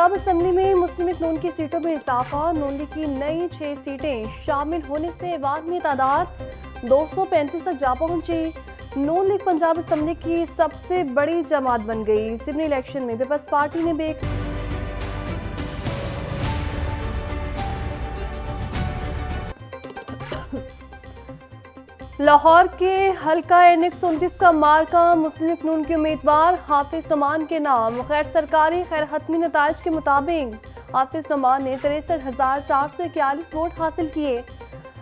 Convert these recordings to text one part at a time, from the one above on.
Punjab assembly में मुस्लिम league नून की सीटों में इजाफा। नून लीग की नई 6 सीटें शामिल होने से अवामी तादाद 235 तक जा पहुंची। नून लीग पंजाब असेंबली की सबसे बड़ी जमात बन गई। सिडनी इलेक्शन में पीपल्स पार्टी ने भी लाहौर के हल्का NX 29 का मार्का मुस्लिम लीग नून के उम्मीदवार हाफिज नोमान के नाम। गैर सरकारी खैर हतमी नताइज के मुताबिक हाफिज नोमान ने 63,441 वोट हासिल किए।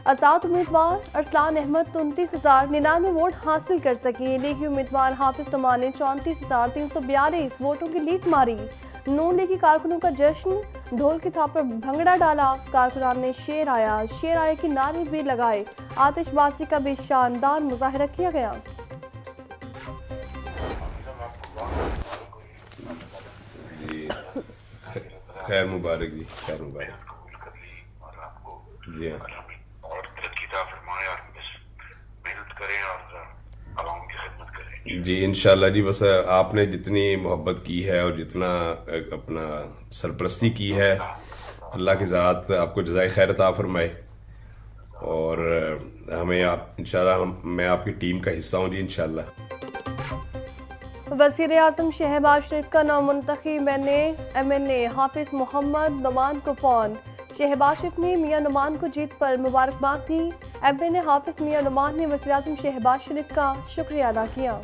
आज़ाद उम्मीदवार अरसलान अहमद 29,099 वोट हासिल कर सके। लीगी उम्मीदवार हाफिज नोमान ने 34,342 वोटों की लीड मारी। नून लीगी कारकुनों का जश्न, ढोल की थाप पर भंगड़ा डाला। कारकुनान ने शेर आया की नारे भी लगाए। आतिशबाजी का भी शानदार मुजाहिरा किया गया। खैर मुबारक जी, खैर मुबारक जी। और तरक्की का फरमाए और मेहनत करें और आवाम की खिदमत करें जी इंशाल्लाह जी। बस आपने जितनी मोहब्बत की है और जितना अपना सरपरस्ती की है, अल्लाह की ज़ात आपको जज़ाए खैर अता फरमाए। और हमें आप इंशाल्लाह, मैं आपकी टीम का हिस्सा हूँ जी इंशाल्लाह। वज़ीर आज़म शहबाज शरीफ का नौमुंतखब MNA हाफिज मोहम्मद नोमान को फ़ोन। शहबाज शरीफ ने मियां नोमान को जीत पर मुबारकबाद दी। MNA हाफिज मियां नोमान ने वज़ीर आज़म शहबाज शरीफ का शुक्रिया अदा किया।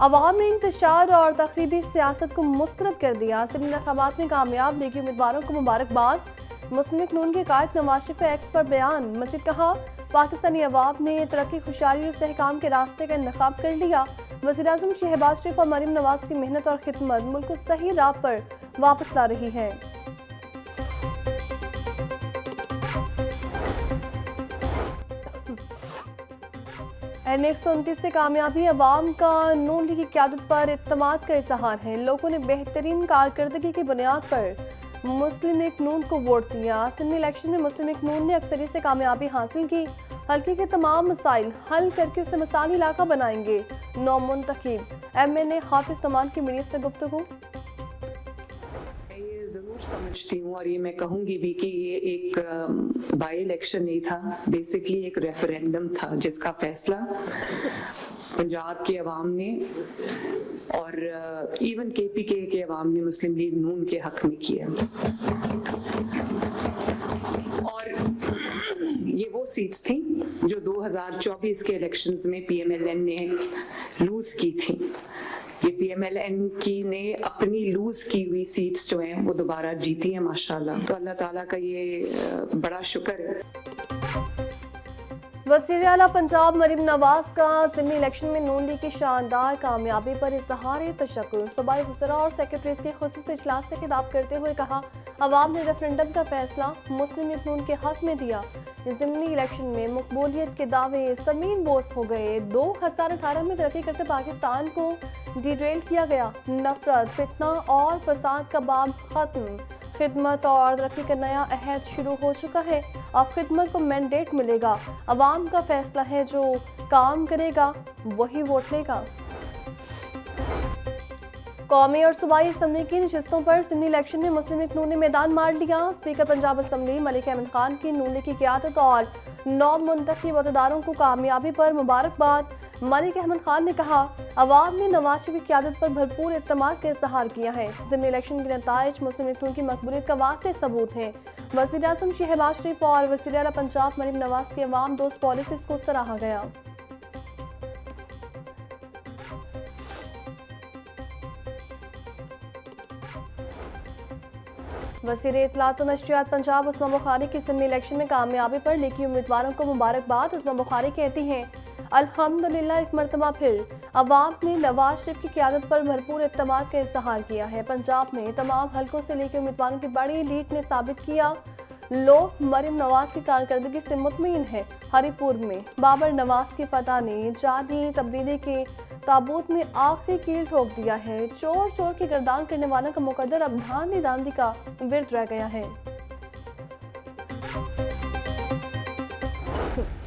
अवाम ने इंतशार और तकरीबी सियासत को मुस्तरद कर दिया। सिडनी इंतखाबात में कामयाब लीगी उम्मीदवारों को मुबारकबाद। मुस्लिम लीग नून के कायद नवाज शरीफ का एक्स पर बयान। मजीद कहा, पाकिस्तानी अवाम ने तरक्की, खुशहाली और इस्तेहकाम के रास्ते का इंतखाब कर लिया। वज़ीर आज़म शहबाज शरीफ और मरीम नवाज की मेहनत और खिदमत मुल्क को सही राह पर वापस ला रही है। NX 29 से कामयाबी अवाम का नून लीग की क़यादत पर इत्तमाद का इजहार है। लोगों ने बेहतरीन कारकर्दगी की बुनियाद पर मुस्लिम लीग नून को वोट दिया। सिडनी इलेक्शन में मुस्लिम लीग नून ने अक्सरियत से कामयाबी हासिल की। हल्के के तमाम मसाइल हल करके उसे मिसाली इलाका बनाएंगे। नौमुंतखब MNA हाफिज नोमान की मीडिया से गुफ्तगू। ज़रूर समझती हूँ और ये मैं कहूँगी भी कि ये एक बाई इलेक्शन नहीं था, बेसिकली एक रेफरेंडम था जिसका फैसला पंजाब के अवाम ने और इवन KPK के अवाम ने मुस्लिम लीग नून के हक में किया। और ये वो सीट्स थी जो 2024 के इलेक्शंस में PMLN ने लूज की थी। ये PMLN की ने अपनी लूज की हुई सीट्स जो हैं वो दोबारा जीती हैं माशाल्लाह। तो अल्लाह ताला का ये बड़ा शुक्र है। वज़ीर आला पंजाब मरीम नवाज का सिडनी इलेक्शन में नून लीग की शानदार कामयाबी पर इज़हार तशक्कुर। सूबाई वज़रा और सेक्रेटरीज के खुसूसी इजलास से खिताब करते हुए कहा, अवाम ने रेफरेंडम का फैसला मुस्लिम लीग नून के हक में दिया। ज़िमनी इलेक्शन में मकबूलियत के दावे ज़मीन बोस हो गए। 2018 में तरक्की करते पाकिस्तान को डिरेल किया गया। नफरत, फितना और फसाद का बाब खत्म। खिदमत और तरक्की का नया अहद शुरू हो चुका है। अब खिदमत को मैंडेट मिलेगा। अवाम का फैसला है, जो काम करेगा वही वोट लेगा। कौमी और सूबाई असम्बली की नशिस्तों पर सिडनी इलेक्शन में मुस्लिम लीग नून ने मैदान मार लिया। स्पीकर पंजाब असम्बली मलिक अहमद खान की नून लीग की क़यादत और 9 मुंतखब अहदेदारों को कामयाबी पर मुबारकबाद। मलिक अहमद खान ने कहा, अवाम ने नवाज शरीफ की क़यादत पर भरपूर इत्तेमाद का इज़हार किया है। सिडनी इलेक्शन के नताइज मुस्लिम लीग नून की मकबूलियत का वाज़ेह सबूत हैं। वज़ीर आज़म शहबाज शरीफ और वज़ीर आला पंजाब मरीम नवाज की अवाम दोस्त पॉलिसीज़ को सराहा गया। वज़ीर इत्तलात और नशरियात पंजाब उस्मा बुखारी की सिडनी इलेक्शन में कामयाबी पर लीगी उम्मीदवारों को मुबारकबाद। उस्मा बुखारी कहती हैं, अल्हम्दुलिल्लाह एक मरतबा फिर अवाम ने नवाज शरीफ की क़यादत पर भरपूर इत्तेमाद का इज़हार किया है। पंजाब में तमाम हलकों से लीगी उम्मीदवारों की बड़ी लीड ने साबित किया, लोग मरीम नवाज की कारकर्दगी से मुतमईन है। हरिपुर में बाबर नवाज की फतह ने जानी तब्दीली के ताबूत में आखिरी कील ठोक दिया है। चोर चोर की गर्दान करने वालों का मुकद्दर अब धांधली दांधी का विर्द रह गया है।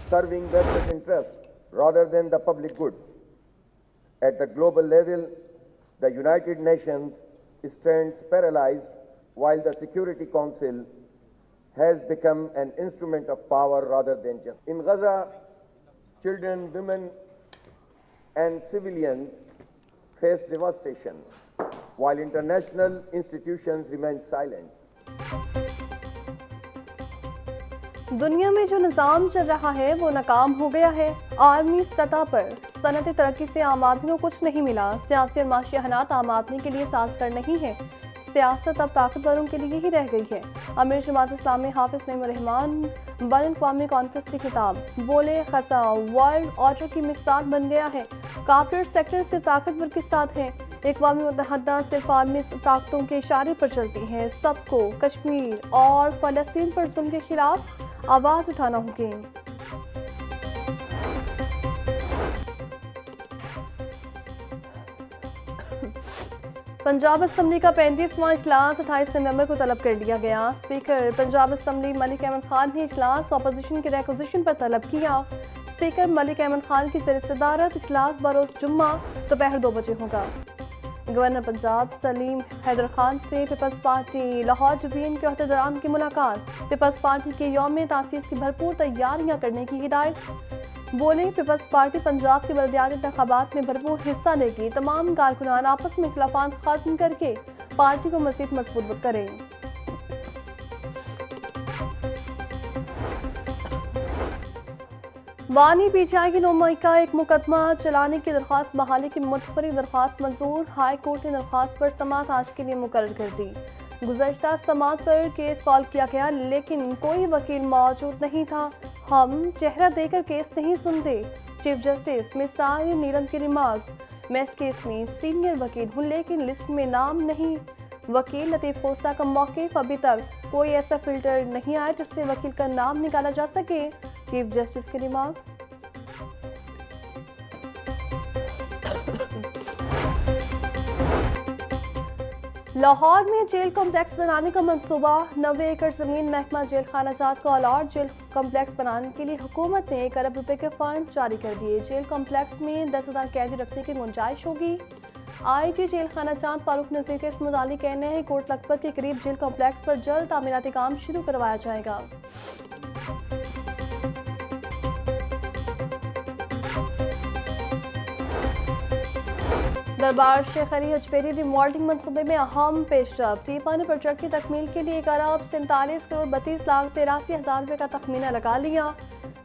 Serving vested interest rather than the public good. At the global level, the United Nations stands paralyzed while the Security Council has become an instrument of power rather than justice. In Gaza, children, women, and civilians face devastation, while international institutions remain silent. दुनिया में जो निज़ाम चल रहा है वो नाकाम हो गया है। आर्मी सतह पर सनती तरक्की से आम आदमी को कुछ नहीं मिला। सियासी और माशी हालात आम आदमी के लिए साजगार नहीं है। सियासत अब ताकतवरों के लिए ही रह गई है। अमीर जमात इस्लामी हाफिज नईम रहमान बैनुल-अक़वामी कॉन्फ्रेंस की किताब बोले खसा वर्ल्ड ऑर्डर की मिसाल बन गया है। काफिर सेक्टर सिर्फ ताकतवर के साथ है। अक़वाम मुत्तहिदा सिर्फ आर्मी ताकतों के इशारे पर चलती है। सबको कश्मीर और फ़लस्तीन पर जुल्म के खिलाफ आवाज़ उठाना होगी। पंजाब असम्बली का 35वां इजलास 28 नवंबर को तलब कर लिया गया। स्पीकर पंजाब असम्बली मलिक अहमद खान ने इजलास ऑपोजिशन की रिक्वेजिशन पर तलब किया। स्पीकर मलिक अहमद खान की ज़ेर सदारत इजलास बरोज़ जुम्मा दोपहर 2 बजे होगा। गवर्नर पंजाब सलीम हैदर खान से पीपल्स पार्टी लाहौर डिवीजन के अहदेदारान की मुलाकात। पीपल्स पार्टी के यौम तासीस की भरपूर तैयारियां करने की हिदायत। बोले पीपल्स पार्टी पंजाब के बल्दियाती इंतखाबात में भरपूर हिस्सा लेगी। तमाम कारकुनान आपस में इख्तिलाफात खत्म करके पार्टी को मज़ीद मजबूत करें। वानी पीटीआई की नुमाई का एक मुकदमा चलाने की दरख्वास्त बहाली की मुतफरी दरख्वास्त मंजूर। हाई कोर्ट ने दरख्वास्त पर समाअत आज के लिए मुकर्रर कर दी। गुज़श्ता समाअत पर केस कॉल किया गया लेकिन कोई वकील मौजूद नहीं था। हम चेहरा देकर केस नहीं सुनते। चीफ जस्टिस मिसाल नीलम के रिमार्क्स। मैं इस केस में सीनियर वकील हूँ लेकिन लिस्ट में नाम नहीं। वकील लतीफ़ खोसा का मौक़िफ़ अभी तक कोई ऐसा फिल्टर नहीं आया जिससे वकील का नाम निकाला जा सके। चीफ जस्टिस के रिमार्क्स। लाहौर में जेल कॉम्प्लेक्स बनाने का मंसूबा। 90 एकड़ जमीन महकमा जेल खानाजात को अलॉट। जेल कॉम्प्लेक्स बनाने के लिए हुकूमत ने 1 अरब रुपए के फंड्स जारी कर दिए। जेल कॉम्प्लेक्स में 10,000 कैदी रखने की गुंजाइश होगी। आईजी जेल खानाजात फारूक नज़ीर के इस मुतालिक कहने हैं कोट लखपत के करीब जेल कॉम्प्लेक्स पर जल्द तामीराती काम शुरू करवाया जाएगा। दरबार शेख अली हजबेरी रिमॉडलिंग मंसूबे में अहम पेशरफ। टी पानी प्रोजेक्ट की तकमील के लिए 1 अरब 47 करोड़ 32 लाख 83 हज़ार रुपये का तखमीना लगा लिया।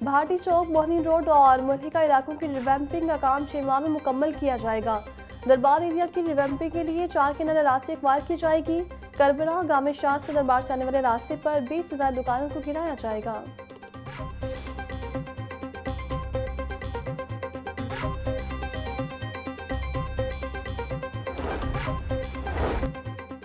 भाटी चौक, मोहनी रोड और मुल्हिका इलाकों की रिवैम्पिंग का काम 6 माह में मुकम्मल किया जाएगा। दरबार एरिया की रिवैम्पिंग के लिए 4 किनारे रास्ते अखबार की जाएगी। करबरा गामे शाह से दरबार जाने वाले रास्ते पर 20,000 दुकानों को गिराया जाएगा।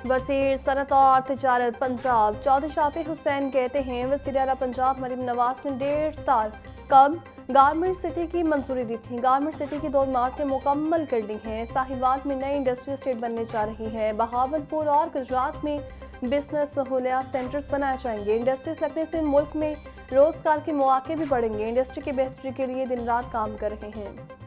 वज़ीर सनत और तिजारत पंजाब चौधरी शाफी हुसैन कहते हैं वज़ीर आला पंजाब मरीम नवाज ने 1.5 साल कब गारमेंट सिटी की मंजूरी दी थी। गारमेंट सिटी की 2 इमारतें मुकम्मल कर ली हैं। साहिवाल में नई इंडस्ट्री स्टेट बनने जा रही है। बहावलपुर और गुजरात में बिजनेस सहूलियात सेंटर्स बनाए जाएंगे। इंडस्ट्रीज लगने से मुल्क में रोजगार के मौके भी बढ़ेंगे। इंडस्ट्री की बेहतरी के लिए दिन रात काम कर रहे हैं।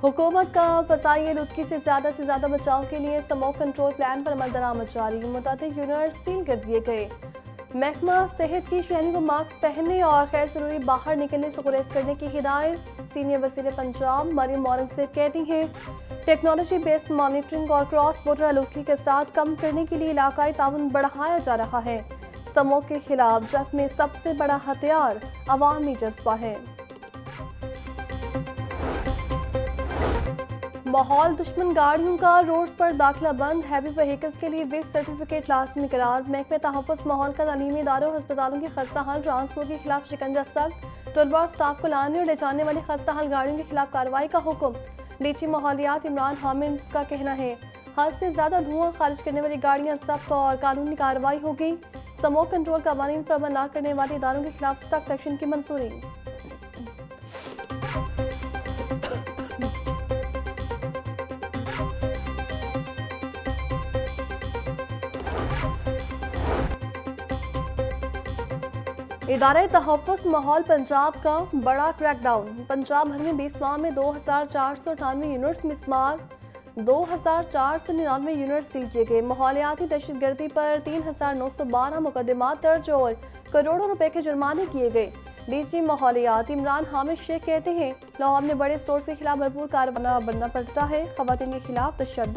हुकूमत का फसाई आलूदगी से ज़्यादा बचाव के लिए स्मोक कंट्रोल प्लान पर अमल दरामद जारी। मुतअद्दिद यूनिट सील कर दिए गए। महकमा सेहत की शहरी को मास्क पहनने और गैर जरूरी बाहर निकलने से गुरेज करने की हिदायत। सीनियर वज़ीर पंजाब मरीम औरंगज़ेब कहती हैं टेक्नोलॉजी बेस्ड मॉनिटरिंग और क्रॉस बॉर्डर आलूदगी के साथ कम करने के लिए इलाकाई ताउन बढ़ाया जा रहा है। स्मोक के खिलाफ जंग में सबसे बड़ा हथियार अवामी जज्बा है। माहौल दुश्मन गाड़ियों का रोड्स पर दाखिला बंद। हैवी व्हीकल्स के लिए विद सर्टिफिकेट लाजमी करार। महकमे तहफ़्फ़ुज़ माहौल का तालीमी इदारों और अस्पतालों की खस्ता हाल ट्रांसपोर्ट के खिलाफ शिकंजा सख्त। तलबा स्टाफ को लाने और ले जाने वाली खस्ता हाल गाड़ियों के खिलाफ कार्रवाई का हुक्म। डीजी माहौलियात इमरान हामिद का कहना है हद से ज़्यादा धुआं खारिज करने वाली गाड़ियाँ जब्त और कानूनी कार्रवाई होगी। स्मोक कंट्रोल कवानीन पर अमल न करने वाले इदारों के खिलाफ सख्त एक्शन की मंजूरी। इदारे तहफ़्फ़ुज़ माहौल पंजाब का बड़ा क्रैकडाउन। पंजाब भर में 20 माह में 2498 यूनिट्स मिसमार 2499 यूनिट सील किए गए। माहौलियाती दहशतगर्दी पर 3912 मुकदमात दर्ज और करोड़ों रुपए के जुर्माने किए गए। डीजी माहौलियात इमरान हामिद शेख कहते हैं लाहौर में बड़े स्टोर के खिलाफ भरपूर कार्रवाई करना पड़ता है। ख़वातीन के खिलाफ तशद्दुद